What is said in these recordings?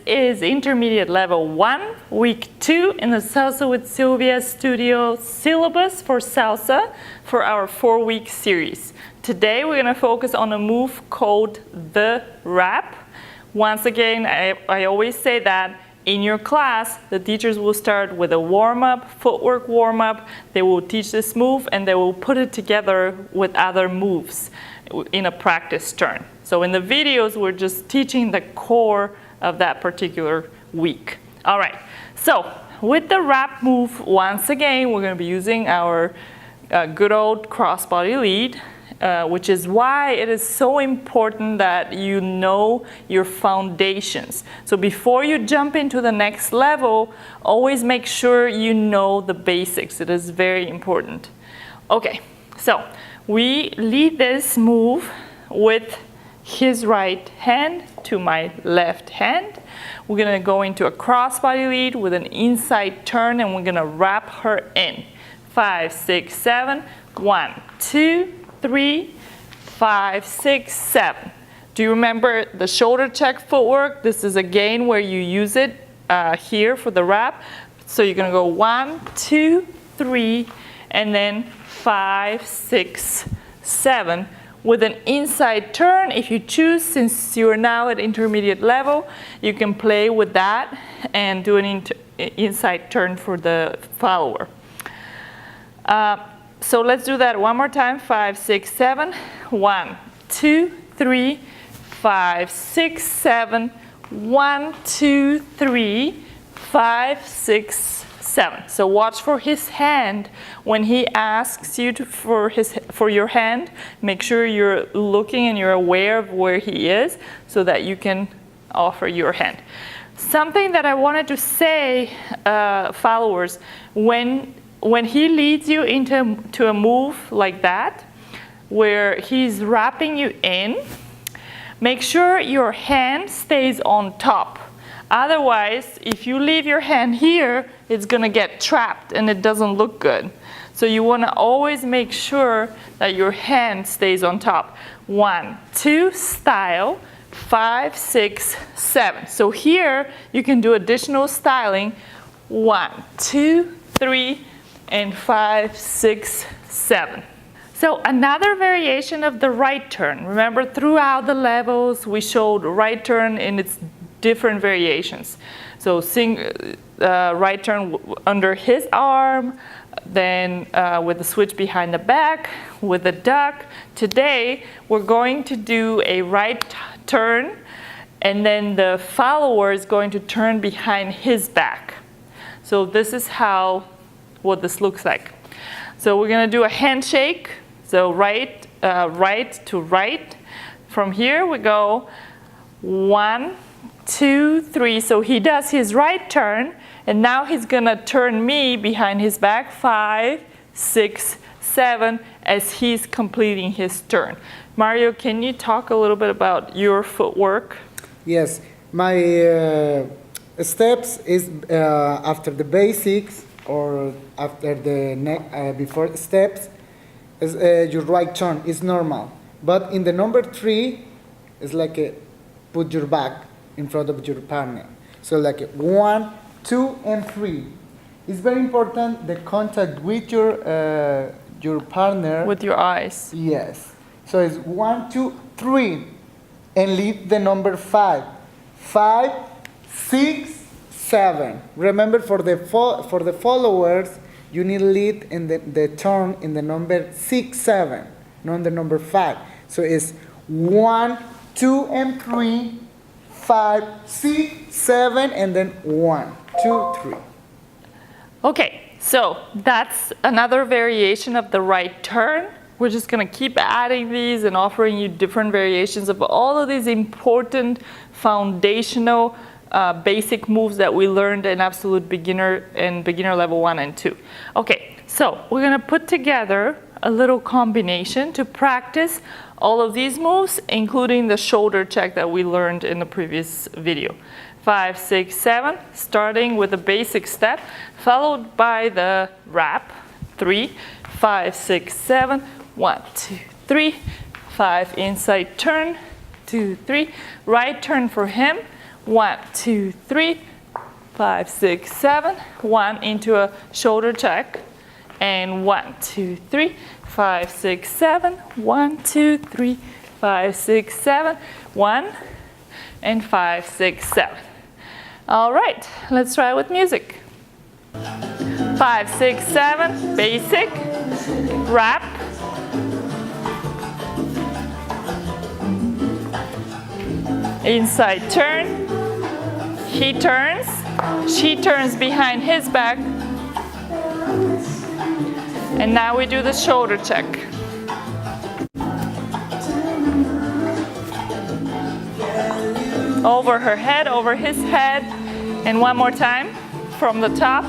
is intermediate level 1, week 2 in the Salsa with Sylvia studio syllabus for salsa for our 4-week series. Today we're going to focus on a move called the wrap. Once again, I always say that in your class, the teachers will start with a warm-up, footwork warm-up. They will teach this move and they will put it together with other moves in a practice turn. So in the videos, we're just teaching the core of that particular week. All right, so with the wrap move, once again, we're going to be using our good old crossbody lead. Which is why it is so important that you know your foundations. So before you jump into the next level, always make sure you know the basics. It is very important. Okay, so we lead this move with his right hand to my left hand. We're gonna go into a crossbody lead with an inside turn and we're gonna wrap her in. 5, 6, 7, 1, 2, 3, 5, 6, 7. Do you remember the shoulder check footwork? This is again where you use it here for the wrap. So you're gonna go 1, 2, 3, and then 5, 6, 7 with an inside turn. If you choose, since you are now at intermediate level, you can play with that and do an inside turn for the follower. So let's do that one more time. 5, 6, 7. 1, 2, 3, 5, 6, 7. 1, 2, 3, 5, 6, 7. So watch for his hand when he asks you for your hand. Make sure you're looking and you're aware of where he is so that you can offer your hand. Something that I wanted to say, followers, when he leads you into a move like that, where he's wrapping you in, make sure your hand stays on top. Otherwise, if you leave your hand here, it's gonna get trapped and it doesn't look good. So you wanna always make sure that your hand stays on top. 1, 2, style, 5, 6, 7. So here, you can do additional styling. 1, 2, 3, and 5, 6, 7. So another variation of the right turn. Remember, throughout the levels, we showed right turn in its different variations. So right turn under his arm, then with the switch behind the back, with the duck. Today, we're going to do a right turn, and then the follower is going to turn behind his back. So this is what this looks like. So we're gonna do a handshake. So right to right. From here we go 1, 2, 3. So he does his right turn, and now he's gonna turn me behind his back. 5, 6, 7, as he's completing his turn. Mario, can you talk a little bit about your footwork? Yes, my steps is after the basics, or after the before steps, is your right turn is normal. But in the number 3, it's like put your back in front of your partner. So like 1, 2, and 3. It's very important the contact with your partner. With your eyes. Yes. So it's 1, 2, 3, and leave the number 5. 5, 6. 7. Remember, for the followers, you need lead in the turn in the number 6, 7, not the number 5. So it's 1, 2, and 3, 5, 6, 7, and then 1, 2, 3. Okay, so that's another variation of the right turn. We're just gonna keep adding these and offering you different variations of all of these important foundational basic moves that we learned in absolute beginner and beginner level 1 and 2. Okay, so we're gonna put together a little combination to practice all of these moves, including the shoulder check that we learned in the previous video. 5, 6, 7, starting with the basic step, followed by the wrap. 3, 5, 6, 7, 1, 2, 3, 5, inside turn, 2, 3, right turn for him. 1, 2, 3, 5, 6, 7. 1 into a shoulder check. And 1, 2, 3, 5, 6, 7. 1, 2, 3, 5, 6, 7. 1 and 5, 6, 7. All right, let's try with music. 5, 6, 7, basic, wrap. Inside turn, he turns, she turns behind his back. And now we do the shoulder check. Over her head, over his head. And one more time from the top.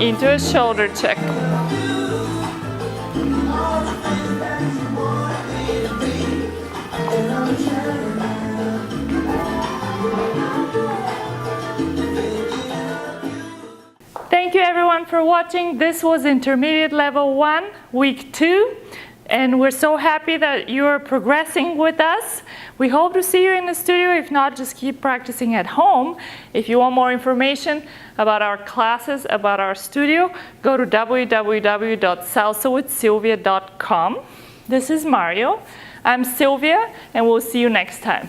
Into a shoulder check. Thank you everyone for watching. This was Intermediate Level 1, Week 2. And we're so happy that you're progressing with us. We hope to see you in the studio. If not, just keep practicing at home. If you want more information about our classes, about our studio, go to www.salsawithsilvia.com. This is Mario. I'm Sylvia, and we'll see you next time.